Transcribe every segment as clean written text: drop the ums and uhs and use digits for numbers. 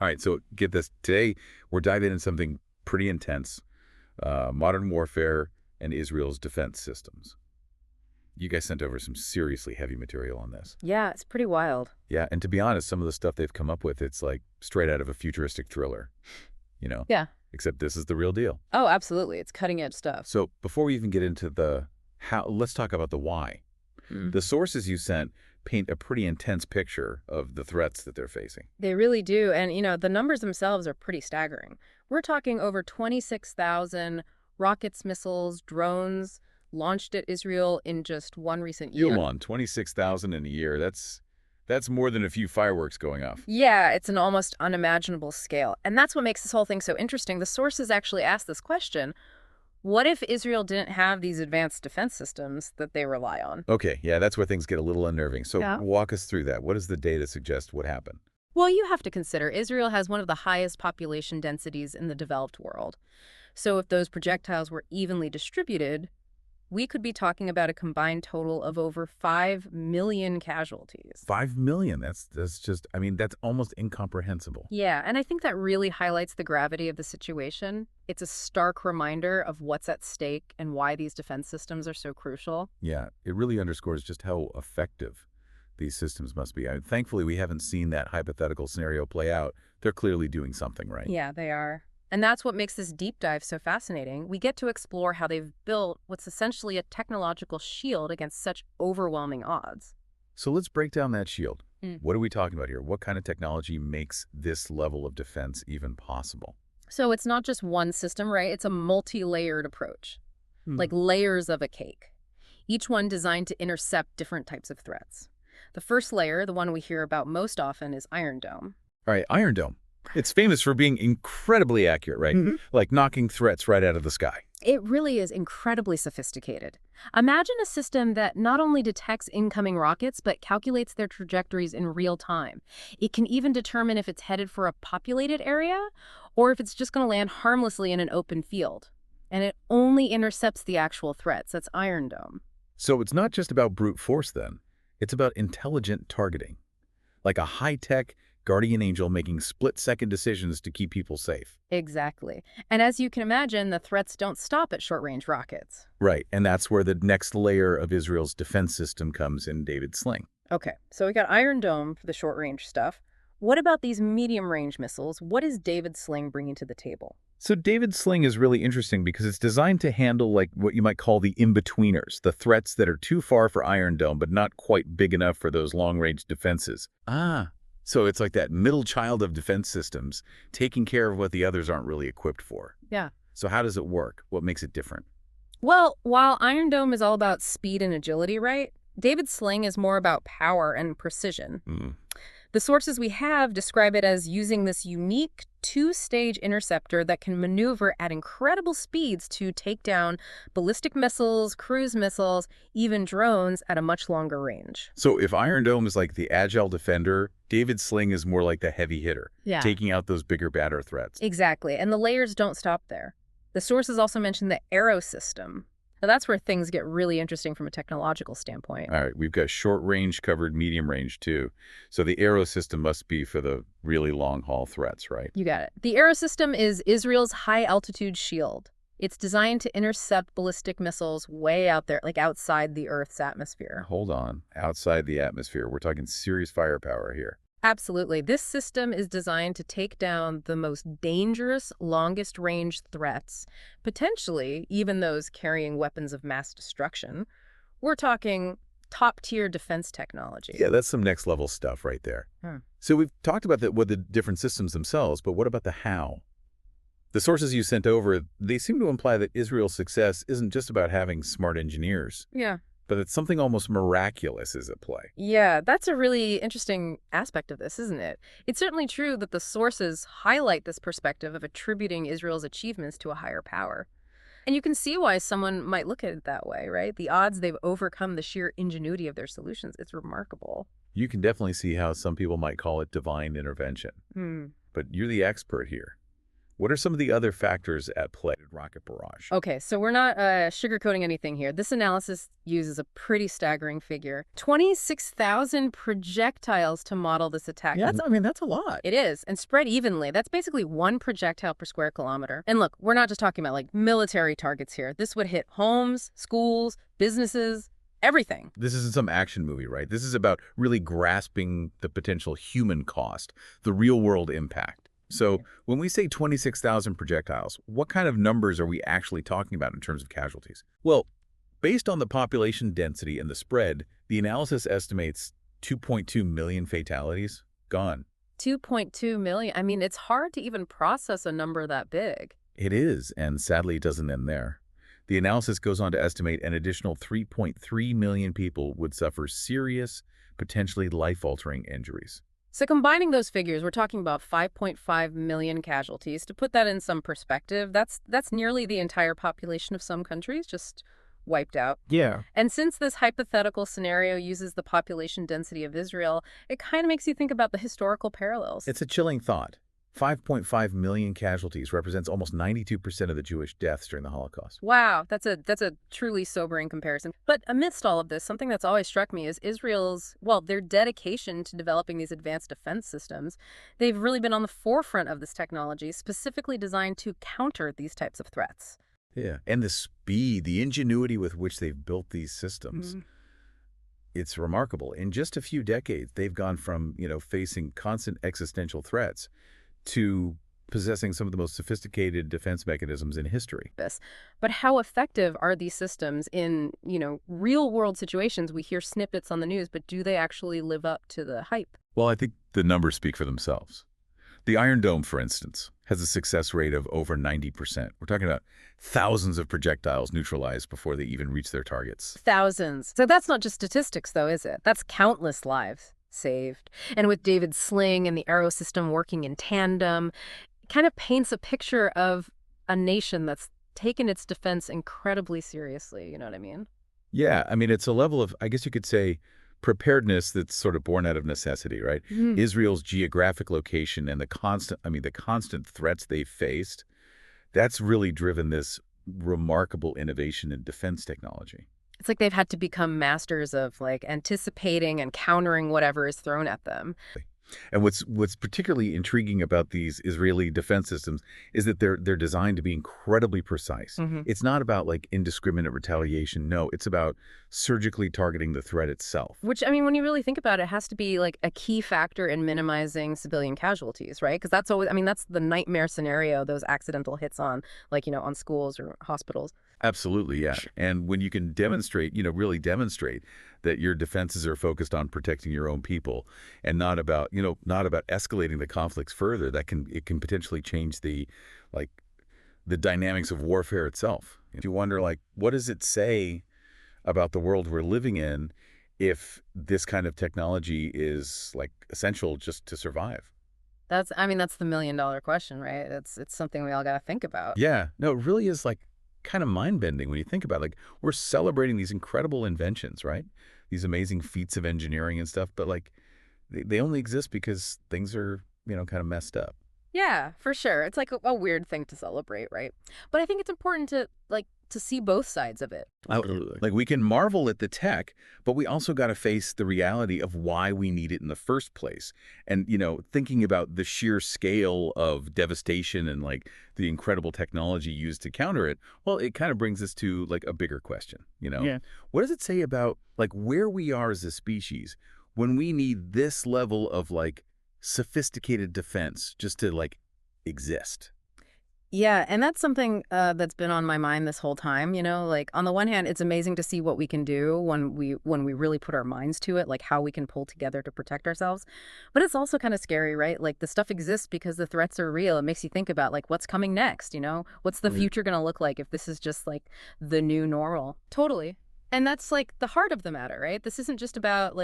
All right, so get this. Today, we're diving into something pretty intense, modern warfare and Israel's defense systems. You guys sent over some seriously heavy material on this. Yeah, it's pretty wild. Yeah, and to be honest, some of the stuff they've come up with, it's like straight out of a futuristic thriller, you know? Yeah. Except this is the real deal. Oh, absolutely. It's cutting edge stuff. So before we even get into the how, let's talk about the why. The sources you sent paint a pretty intense picture of the threats that they're facing. They really do. And, the numbers themselves are pretty staggering. We're talking over 26,000 rockets, missiles, drones launched at Israel in just one recent year. Come on, 26,000 in a year. That's more than a few fireworks going off. Yeah, it's an almost unimaginable scale. And that's what makes this whole thing so interesting. The sources actually asked this question: what if Israel didn't have these advanced defense systems that they rely on? Okay, yeah, that's where things get a little unnerving. So Yeah. walk us through that. What does the data suggest would happen? Well, you have to consider Israel has one of the highest population densities in the developed world. So if those projectiles were evenly distributed, we could be talking about a combined total of over 5 million casualties. 5 million. That's just, I mean, that's almost incomprehensible. Yeah, and I think that really highlights the gravity of the situation. It's a stark reminder of what's at stake and why these defense systems are so crucial. Yeah, it really underscores just how effective these systems must be. Thankfully, we haven't seen that hypothetical scenario play out. They're clearly doing something right. Yeah, they are. And that's what makes this deep dive so fascinating. We get to explore how they've built what's essentially a technological shield against such overwhelming odds. So let's break down that shield. Mm. What are we talking about here? What kind of technology makes this level of defense even possible? So it's not just one system, right? It's a multi-layered approach, like layers of a cake, each one designed to intercept different types of threats. The first layer, the one we hear about most often, is Iron Dome. All right, Iron Dome. It's famous for being incredibly accurate, right? Like knocking threats right out of the sky. It really is incredibly sophisticated. Imagine a system that not only detects incoming rockets, but calculates their trajectories in real time. It can even determine if it's headed for a populated area or if it's just going to land harmlessly in an open field. And it only intercepts the actual threats. That's Iron Dome. So it's not just about brute force then. It's about intelligent targeting. Like a high-tech guardian angel making split-second decisions to keep people safe. Exactly. And as you can imagine, the threats don't stop at short-range rockets. Right, and that's where the next layer of Israel's defense system comes in David's sling. Okay, so we got Iron Dome for the short-range stuff. What about these medium-range missiles? What is David's sling bringing to the table? So David's sling is really interesting because it's designed to handle like what you might call the in-betweeners, the threats that are too far for Iron Dome but not quite big enough for those long-range defenses. So it's like that middle child of defense systems, taking care of what the others aren't really equipped for. Yeah. So how does it work? What makes it different? Well, while Iron Dome is all about speed and agility, right? David's sling is more about power and precision. The sources we have describe it as using this unique two-stage interceptor that can maneuver at incredible speeds to take down ballistic missiles, cruise missiles, even drones at a much longer range. So if Iron Dome is like the agile defender, David's sling is more like the heavy hitter, Yeah. taking out those bigger, badder threats. Exactly. And the layers don't stop there. The sources also mention the Arrow system. Now, that's where things get really interesting from a technological standpoint. All right, we've got short range covered medium range too. So the Arrow system must be for the really long haul threats, right? You got it. The Arrow system is Israel's high-altitude shield. It's designed to intercept ballistic missiles way out there, like outside the Earth's atmosphere. Hold on, outside the atmosphere. We're talking serious firepower here. Absolutely. This system is designed to take down the most dangerous, longest-range threats, potentially even those carrying weapons of mass destruction. We're talking top-tier defense technology. Yeah, that's some next level stuff right there. So we've talked about what the different systems themselves, but what about the how? The sources you sent over, they seem to imply that Israel's success isn't just about having smart engineers, Yeah. but that something almost miraculous is at play. Yeah, that's a really interesting aspect of this, isn't it? It's certainly true that the sources highlight this perspective of attributing Israel's achievements to a higher power. And you can see why someone might look at it that way, right? The odds they've overcome the sheer ingenuity of their solutions, it's remarkable. You can definitely see how some people might call it divine intervention. But you're the expert here. What are some of the other factors at play in rocket barrage? Okay, so we're not sugarcoating anything here. This analysis uses a pretty staggering figure. 26,000 projectiles to model this attack. Yeah, I mean, that's a lot. It is, and spread evenly. That's basically one projectile per square kilometer. And look, we're not just talking about like military targets here. This would hit homes, schools, businesses, everything. This isn't some action movie, right? This is about really grasping the potential human cost, the real-world impact. So when we say 26,000 projectiles, what kind of numbers are we actually talking about in terms of casualties? Well, based on the population density and the spread, the analysis estimates 2.2 million fatalities gone. 2.2 million. I mean, it's hard to even process a number that big. It is, and sadly it doesn't end there. The analysis goes on to estimate an additional 3.3 million people would suffer serious, potentially life-altering injuries. So combining those figures, we're talking about 5.5 million casualties. To put that in some perspective, that's nearly the entire population of some countries just wiped out. Yeah. And since this hypothetical scenario uses the population density of Israel, it kind of makes you think about the historical parallels. It's a chilling thought. 5.5 million casualties represents almost 92% of the Jewish deaths during the Holocaust. Wow, that's a truly sobering comparison. But amidst all of this, something that's always struck me is Israel's, well, their dedication to developing these advanced defense systems. They've really been on the forefront of this technology, specifically designed to counter these types of threats. Yeah, and the speed, the ingenuity with which they've built these systems, it's remarkable. In just a few decades, they've gone from, facing constant existential threats to possessing some of the most sophisticated defense mechanisms in history. But how effective are these systems in, real-world situations? We hear snippets on the news, but do they actually live up to the hype? Well, I think the numbers speak for themselves. The Iron Dome, for instance, has a success rate of over 90%. We're talking about thousands of projectiles neutralized before they even reach their targets. Thousands. So that's not just statistics, though, is it? That's countless lives saved. And with David's sling and the arrow system working in tandem, it kind of paints a picture of a nation that's taken its defense incredibly seriously. You know what I mean? Yeah, I mean, it's a level of, I guess you could say, preparedness that's sort of born out of necessity, right? Israel's geographic location and the constant threats they've faced, that's really driven this remarkable innovation in defense technology. It's like they've had to become masters of like anticipating and countering whatever is thrown at them. And what's particularly intriguing about these Israeli defense systems is that they're designed to be incredibly precise. It's not about like indiscriminate retaliation. No, it's about surgically targeting the threat itself. Which, I mean, when you really think about it, has to be like a key factor in minimizing civilian casualties, right? Because that's always, I mean, that's the nightmare scenario, those accidental hits on, like, on schools or hospitals. Absolutely, yeah. And when you can demonstrate, really demonstrate that your defenses are focused on protecting your own people and not about escalating the conflicts further, it can potentially change the dynamics of warfare itself. You wonder, what does it say about the world we're living in if this kind of technology is essential just to survive? That's the million-dollar question, right? It's something we all got to think about. Yeah, no, it really is kind of mind-bending when you think about it. We're celebrating these incredible inventions, right? These amazing feats of engineering and stuff, but they only exist because things are, kind of messed up. Yeah, for sure. It's like a weird thing to celebrate, right? But I think it's important to see both sides of it. Absolutely. We can marvel at the tech, but we also got to face the reality of why we need it in the first place. And, thinking about the sheer scale of devastation and the incredible technology used to counter it, well, it kind of brings us to a bigger question, Yeah. What does it say about where we are as a species when we need this level of sophisticated defense just to exist? Yeah, and that's something that's been on my mind this whole time, on the one hand, it's amazing to see what we can do when we really put our minds to it, how we can pull together to protect ourselves. But it's also kind of scary, right? The stuff exists because the threats are real. It makes you think about what's coming next, What's the future going to look like if this is just the new normal? Totally. And that's the heart of the matter, right? This isn't just about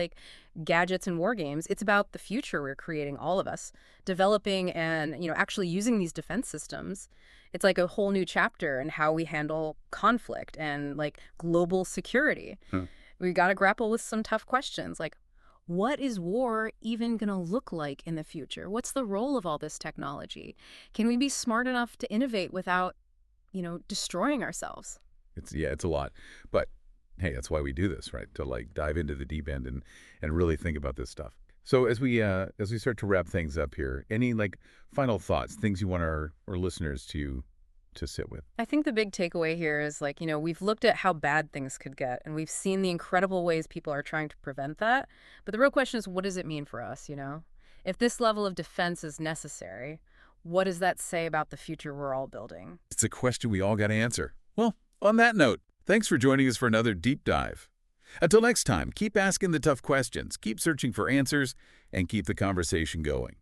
gadgets and war games. It's about the future we're creating, all of us, developing and, actually using these defense systems. It's a whole new chapter in how we handle conflict and global security. We got to grapple with some tough questions What is war even going to look like in the future? What's the role of all this technology? Can we be smart enough to innovate without, destroying ourselves? It's a lot. But hey, that's why we do this, right? To like dive into the deep end and really think about this stuff. So as we start to wrap things up here, any like final thoughts, things you want our listeners to sit with? I think the big takeaway here is like, we've looked at how bad things could get and we've seen the incredible ways people are trying to prevent that. But the real question is, what does it mean for us? If this level of defense is necessary, what does that say about the future we're all building? It's a question we all got to answer. Well, on that note, thanks for joining us for another deep dive. Until next time, keep asking the tough questions, keep searching for answers, and keep the conversation going.